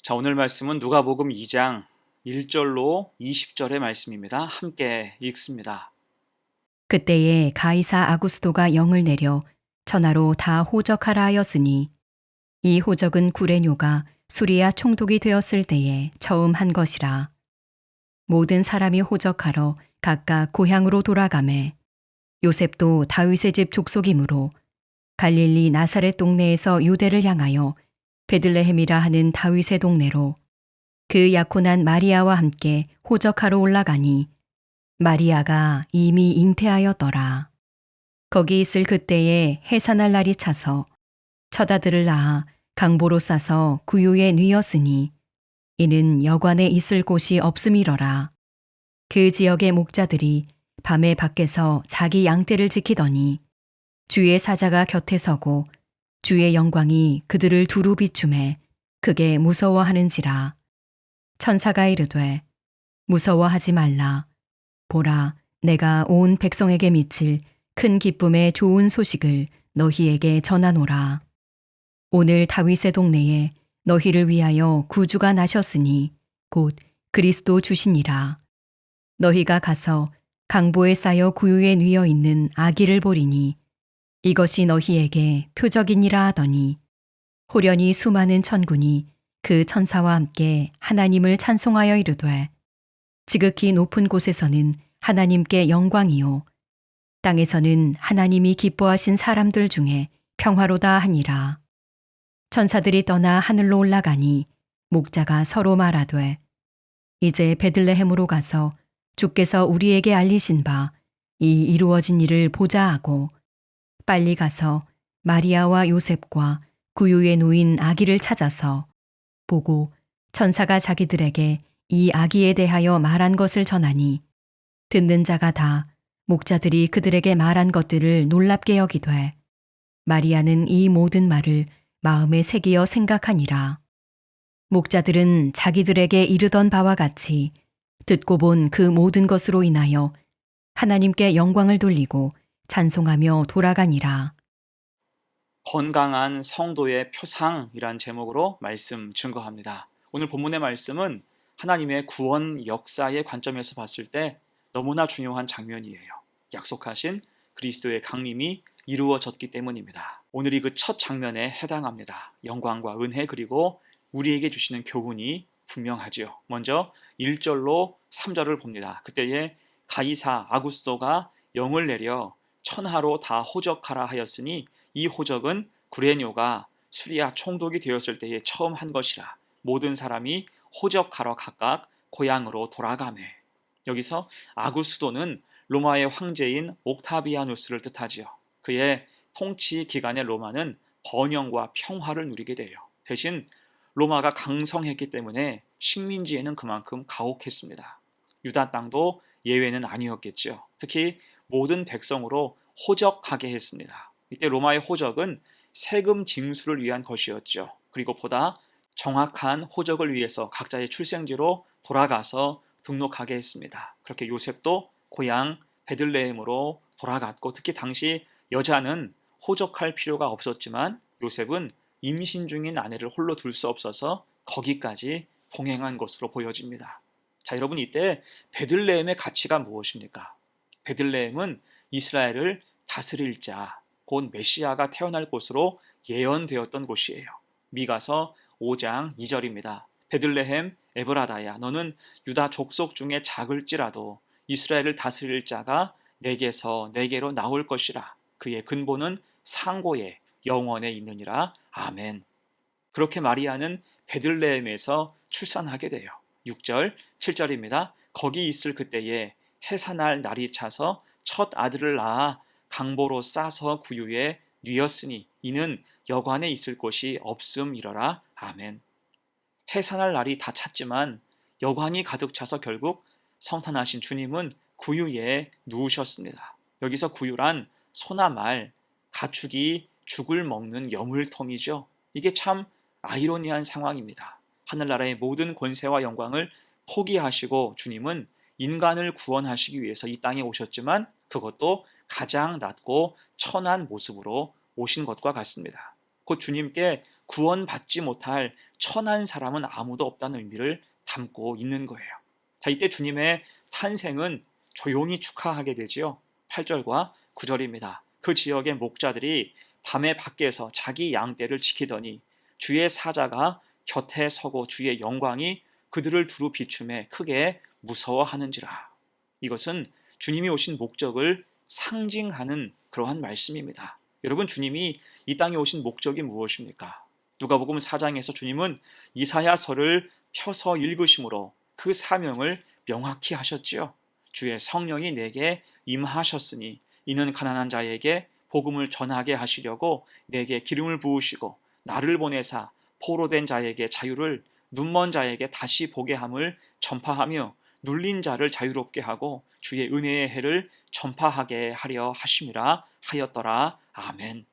자, 오늘 말씀은 누가복음 2장 1절로 20절의 말씀입니다. 함께 읽습니다. 그때에 가이사 아구스도가 영을 내려 천하로 다 호적하라 하였으니 이 호적은 구레뇨가 수리아 총독이 되었을 때에 처음 한 것이라. 모든 사람이 호적하러 각각 고향으로 돌아가매 요셉도 다윗의 집 족속이므로 갈릴리 나사렛 동네에서 유대를 향하여 베들레헴이라 하는 다윗의 동네로 그 약혼한 마리아와 함께 호적하러 올라가니 마리아가 이미 잉태하였더라. 거기 있을 그때에 해산할 날이 차서 첫 아들을 낳아 강보로 싸서 구유에 뉘었으니 이는 여관에 있을 곳이 없음이러라. 그 지역의 목자들이 밤에 밖에서 자기 양떼를 지키더니 주의 사자가 곁에 서고 주의 영광이 그들을 두루 비추매 크게 무서워하는지라. 천사가 이르되 무서워하지 말라. 보라, 내가 온 백성에게 미칠 큰 기쁨의 좋은 소식을 너희에게 전하노라. 오늘 다윗의 동네에 너희를 위하여 구주가 나셨으니 곧 그리스도 주시니라. 너희가 가서 강보에 쌓여 구유에 뉘어 있는 아기를 보리니 이것이 너희에게 표적이니라 하더니 호련히 수많은 천군이 그 천사와 함께 하나님을 찬송하여 이르되 지극히 높은 곳에서는 하나님께 영광이요 땅에서는 하나님이 기뻐하신 사람들 중에 평화로다 하니라. 천사들이 떠나 하늘로 올라가니 목자가 서로 말하되 이제 베들레헴으로 가서 주께서 우리에게 알리신 바 이 이루어진 일을 보자 하고 빨리 가서 마리아와 요셉과 구유에 누인 아기를 찾아서 보고 천사가 자기들에게 이 아기에 대하여 말한 것을 전하니 듣는 자가 다 목자들이 그들에게 말한 것들을 놀랍게 여기되 마리아는 이 모든 말을 마음에 새기어 생각하니라. 목자들은 자기들에게 이르던 바와 같이 듣고 본 그 모든 것으로 인하여 하나님께 영광을 돌리고 찬송하며 돌아가니라. 건강한 성도의 표상이란 제목으로 말씀 증거합니다. 오늘 본문의 말씀은 하나님의 구원 역사의 관점에서 봤을 때 너무나 중요한 장면이에요. 약속하신 그리스도의 강림이 이루어졌기 때문입니다. 오늘이 그 첫 장면에 해당합니다. 영광과 은혜 그리고 우리에게 주시는 교훈이 분명하지요. 먼저 1절로 3절을 봅니다. 그때에 가이사 아구스도가 영을 내려 천하로 다 호적하라 하였으니 이 호적은 구레뇨가 수리아 총독이 되었을 때에 처음 한 것이라. 모든 사람이 호적하러 각각 고향으로 돌아가매. 여기서 아구스도는 로마의 황제인 옥타비아누스를 뜻하지요. 그의 통치 기간의 로마는 번영과 평화를 누리게 돼요. 대신 로마가 강성했기 때문에 식민지에는 그만큼 가혹했습니다. 유다 땅도 예외는 아니었겠죠. 특히 모든 백성으로 호적하게 했습니다. 이때 로마의 호적은 세금 징수를 위한 것이었죠. 그리고 보다 정확한 호적을 위해서 각자의 출생지로 돌아가서 등록하게 했습니다. 그렇게 요셉도 고향 베들레헴으로 돌아갔고, 특히 당시 여자는 호적할 필요가 없었지만 요셉은 임신 중인 아내를 홀로 둘 수 없어서 거기까지 동행한 것으로 보여집니다. 자, 여러분, 이때 베들레헴의 가치가 무엇입니까? 베들레헴은 이스라엘을 다스릴 자, 곧 메시아가 태어날 곳으로 예언되었던 곳이에요. 미가서 5장 2절입니다. 베들레헴 에브라다야, 너는 유다 족속 중에 작을지라도 이스라엘을 다스릴 자가 내게서 내게로 나올 것이라. 그의 근본은 상고에 영원에 있느니라. 아멘. 그렇게 마리아는 베들레헴에서 출산하게 돼요. 6절, 7절입니다. 거기 있을 그때에 해산할 날이 차서 첫 아들을 낳아 강보로 싸서 구유에 뉘었으니 이는 여관에 있을 곳이 없음이러라. 아멘. 해산할 날이 다 찼지만 여관이 가득 차서 결국 성탄하신 주님은 구유에 누우셨습니다. 여기서 구유란 소나 말, 가축이 죽을 먹는 여물통이죠. 이게 참 아이러니한 상황입니다. 하늘나라의 모든 권세와 영광을 포기하시고 주님은 인간을 구원하시기 위해서 이 땅에 오셨지만 그것도 가장 낮고 천한 모습으로 오신 것과 같습니다. 곧 주님께 구원받지 못할 천한 사람은 아무도 없다는 의미를 담고 있는 거예요. 자, 이때 주님의 탄생은 조용히 축하하게 되지요. 8절과 9절입니다. 그 지역의 목자들이 밤에 밖에서 자기 양떼를 지키더니 주의 사자가 곁에 서고 주의 영광이 그들을 두루 비추매 크게 무서워하는지라. 이것은 주님이 오신 목적을 상징하는 그러한 말씀입니다. 여러분, 주님이 이 땅에 오신 목적이 무엇입니까? 누가복음 4장에서 주님은 이사야서를 펴서 읽으심으로 그 사명을 명확히 하셨지요. 주의 성령이 내게 임하셨으니 이는 가난한 자에게 복음을 전하게 하시려고 내게 기름을 부으시고 나를 보내사 포로된 자에게 자유를, 눈먼 자에게 다시 보게 함을 전파하며 눌린 자를 자유롭게 하고 주의 은혜의 해를 전파하게 하려 하심이라 하였더라. 아멘.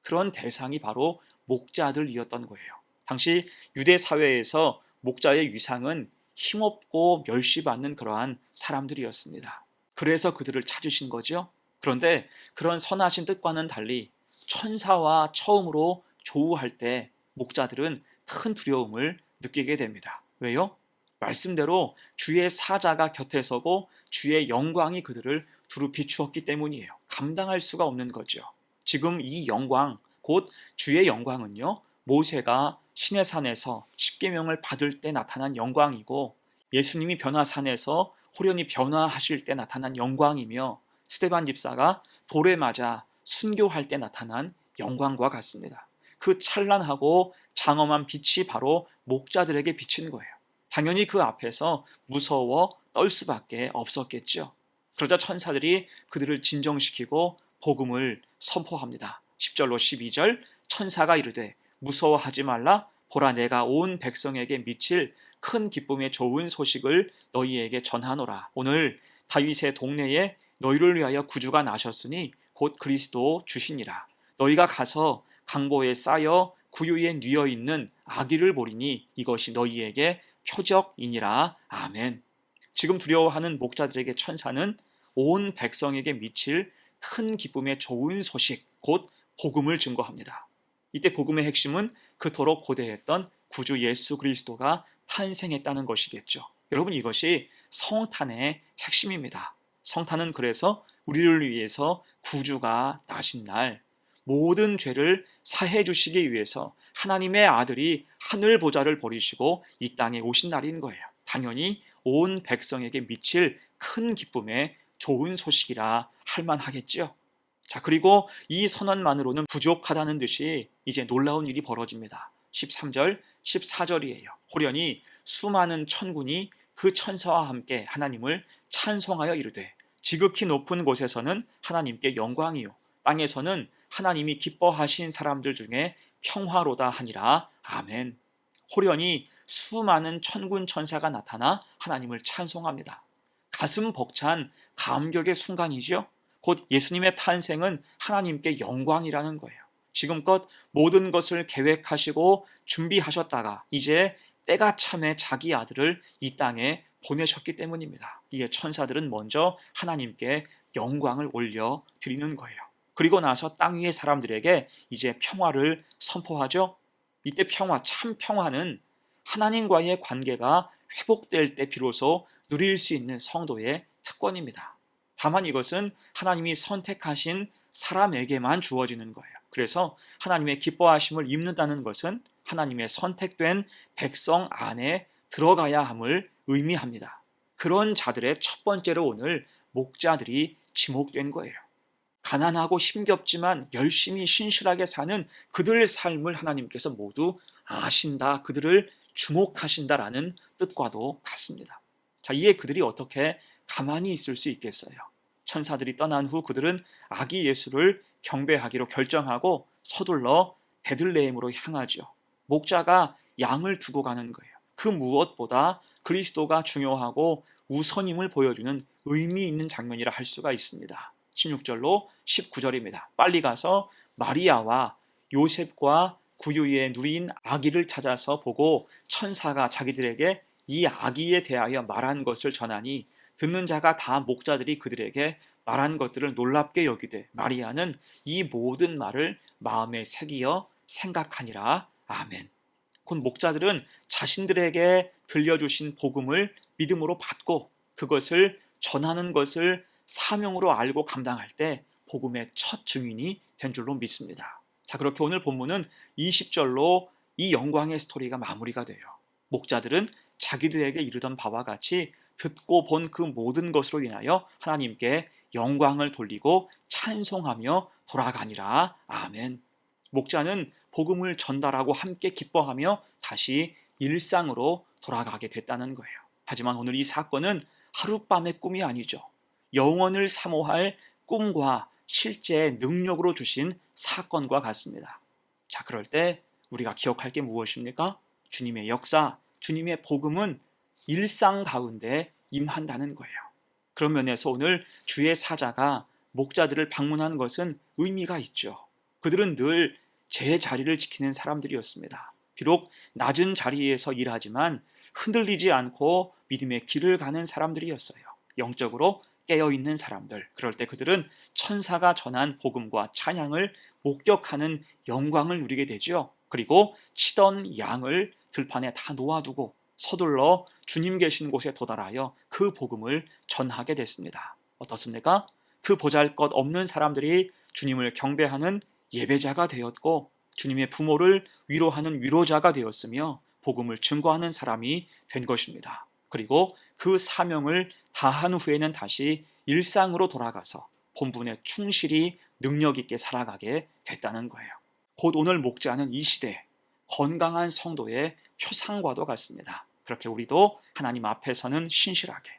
그런 대상이 바로 목자들이었던 거예요. 당시 유대 사회에서 목자의 위상은 힘없고 멸시받는 그러한 사람들이었습니다. 그래서 그들을 찾으신 거죠. 그런데 그런 선하신 뜻과는 달리 천사와 처음으로 조우할 때 목자들은 큰 두려움을 느끼게 됩니다. 왜요? 말씀대로 주의 사자가 곁에 서고 주의 영광이 그들을 두루 비추었기 때문이에요. 감당할 수가 없는 거죠. 지금 이 영광, 곧 주의 영광은요, 모세가 시내산에서 십계명을 받을 때 나타난 영광이고 예수님이 변화산에서 호련히 변화하실 때 나타난 영광이며 스데반 집사가 돌에 맞아 순교할 때 나타난 영광과 같습니다. 그 찬란하고 장엄한 빛이 바로 목자들에게 비친 거예요. 당연히 그 앞에서 무서워 떨 수밖에 없었겠죠. 그러자 천사들이 그들을 진정시키고 복음을 선포합니다. 10절로 12절 천사가 이르되 무서워하지 말라. 보라, 내가 온 백성에게 미칠 큰 기쁨의 좋은 소식을 너희에게 전하노라. 오늘 다윗의 동네에 너희를 위하여 구주가 나셨으니 곧 그리스도 주시니라. 너희가 가서 강보에 쌓여 구유에 뉘어 있는 아기를 보리니 이것이 너희에게 표적이니라. 아멘. 지금 두려워하는 목자들에게 천사는 온 백성에게 미칠 큰 기쁨의 좋은 소식, 곧 복음을 증거합니다. 이때 복음의 핵심은 그토록 고대했던 구주 예수 그리스도가 탄생했다는 것이겠죠. 여러분, 이것이 성탄의 핵심입니다. 성탄은 그래서 우리를 위해서 구주가 나신 날, 모든 죄를 사해 주시기 위해서 하나님의 아들이 하늘 보좌를 버리시고 이 땅에 오신 날인 거예요. 당연히 온 백성에게 미칠 큰 기쁨의 좋은 소식이라 할 만하겠죠. 자, 그리고 이 선언만으로는 부족하다는 듯이 이제 놀라운 일이 벌어집니다. 13절, 14절이에요. 호련히 수많은 천군이 그 천사와 함께 하나님을 찬송하여 이르되 지극히 높은 곳에서는 하나님께 영광이요 땅에서는 하나님이 기뻐하신 사람들 중에 평화로다 하니라. 아멘. 호련히 수많은 천군 천사가 나타나 하나님을 찬송합니다. 가슴 벅찬 감격의 순간이죠. 곧 예수님의 탄생은 하나님께 영광이라는 거예요. 지금껏 모든 것을 계획하시고 준비하셨다가 이제 때가 참에 자기 아들을 이 땅에 보내셨기 때문입니다. 이에 천사들은 먼저 하나님께 영광을 올려 드리는 거예요. 그리고 나서 땅 위의 사람들에게 이제 평화를 선포하죠. 이때 평화, 참 평화는 하나님과의 관계가 회복될 때 비로소 누릴 수 있는 성도의 특권입니다. 다만 이것은 하나님이 선택하신 사람에게만 주어지는 거예요. 그래서 하나님의 기뻐하심을 입는다는 것은 하나님의 선택된 백성 안에 들어가야 함을 의미합니다. 그런 자들의 첫 번째로 오늘 목자들이 지목된 거예요. 가난하고 힘겹지만 열심히 신실하게 사는 그들의 삶을 하나님께서 모두 아신다, 그들을 주목하신다라는 뜻과도 같습니다. 자, 이에 그들이 어떻게 가만히 있을 수 있겠어요? 천사들이 떠난 후 그들은 아기 예수를 경배하기로 결정하고 서둘러 베들레헴으로 향하죠. 목자가 양을 두고 가는 거예요. 그 무엇보다 그리스도가 중요하고 우선임을 보여주는 의미 있는 장면이라 할 수가 있습니다. 16절로 19절입니다. 빨리 가서 마리아와 요셉과 구유에 누인 아기를 찾아서 보고 천사가 자기들에게 이 아기에 대하여 말한 것을 전하니 듣는 자가 다 목자들이 그들에게 말한 것들을 놀랍게 여기되 마리아는 이 모든 말을 마음에 새기어 생각하니라. 아멘. 곧 목자들은 자신들에게 들려주신 복음을 믿음으로 받고 그것을 전하는 것을 사명으로 알고 감당할 때 복음의 첫 증인이 된 줄로 믿습니다. 자, 그렇게 오늘 본문은 20절로 이 영광의 스토리가 마무리가 돼요. 목자들은 자기들에게 이르던 바와 같이 듣고 본 그 모든 것으로 인하여 하나님께 영광을 돌리고 찬송하며 돌아가니라. 아멘. 목자는 복음을 전달하고 함께 기뻐하며 다시 일상으로 돌아가게 됐다는 거예요. 하지만 오늘 이 사건은 하룻밤의 꿈이 아니죠. 영원을 사모할 꿈과 실제 능력으로 주신 사건과 같습니다. 자, 그럴 때 우리가 기억할 게 무엇입니까? 주님의 역사, 주님의 복음은 일상 가운데 임한다는 거예요. 그런 면에서 오늘 주의 사자가 목자들을 방문한 것은 의미가 있죠. 그들은 늘 제 자리를 지키는 사람들이었습니다. 비록 낮은 자리에서 일하지만 흔들리지 않고 믿음의 길을 가는 사람들이었어요. 영적으로 깨어있는 사람들. 그럴 때 그들은 천사가 전한 복음과 찬양을 목격하는 영광을 누리게 되죠. 그리고 치던 양을 들판에 다 놓아두고 서둘러 주님 계신 곳에 도달하여 그 복음을 전하게 됐습니다. 어떻습니까? 그 보잘것 없는 사람들이 주님을 경배하는 예배자가 되었고 주님의 부모를 위로하는 위로자가 되었으며 복음을 증거하는 사람이 된 것입니다. 그리고 그 사명을 다한 후에는 다시 일상으로 돌아가서 본분에 충실히 능력 있게 살아가게 됐다는 거예요. 곧 오늘 목자는 이 시대 건강한 성도의 표상과도 같습니다. 그렇게 우리도 하나님 앞에서는 신실하게,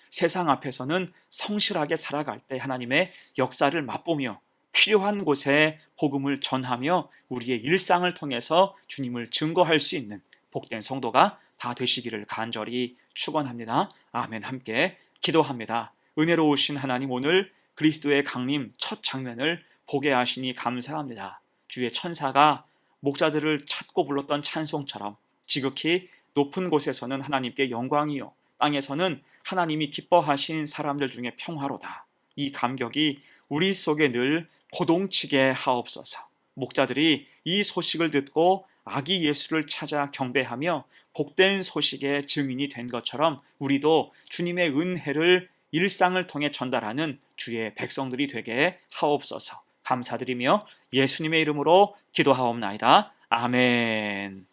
세상 앞에서는 성실하게 살아갈 때 하나님의 역사를 맛보며 필요한 곳에 복음을 전하며 우리의 일상을 통해서 주님을 증거할 수 있는 복된 성도가 다 되시기를 간절히 축원합니다. 아멘. 함께 기도합니다. 은혜로우신 하나님, 오늘 그리스도의 강림 첫 장면을 보게 하시니 감사합니다. 주의 천사가 목자들을 찾고 불렀던 찬송처럼 지극히 높은 곳에서는 하나님께 영광이요, 땅에서는 하나님이 기뻐하신 사람들 중에 평화로다. 이 감격이 우리 속에 늘 고동치게 하옵소서. 목자들이 이 소식을 듣고 아기 예수를 찾아 경배하며 복된 소식의 증인이 된 것처럼 우리도 주님의 은혜를 일상을 통해 전달하는 주의 백성들이 되게 하옵소서. 감사드리며 예수님의 이름으로 기도하옵나이다. 아멘.